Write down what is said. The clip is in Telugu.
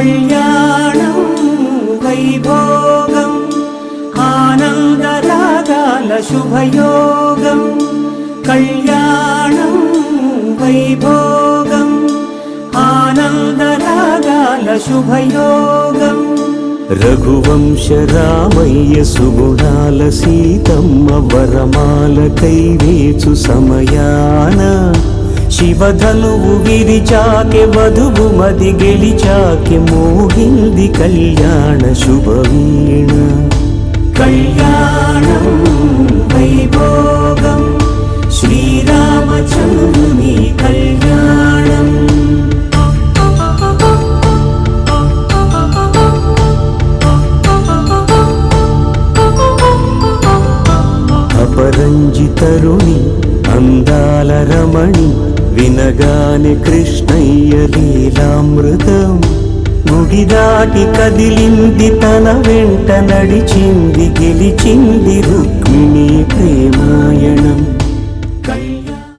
కళ్యాణం వైభోగం ఆనందరాగాల శుభయోగం కళ్యాణం వైభోగం ఆనందరాగాల శుభయోగం రఘువంశ రామయ్య సుగుణాల సీతమ్మ వరమాల కైవేచు సమయాన శివధనువు విరిచాకె వధువు మది గెలిచాకె మోగింది కళ్యాణ శుభవీణ కళ్యాణం వైభోగం శ్రీరామచంద్రుని కళ్యాణం అపరంజి తరుణి అందాల రమణి వినగానే కృష్ణయ్య లీలామృతం గుడి దాటి కదిలింది తన వెంట నడిచింది గెలిచింది రుక్మిణి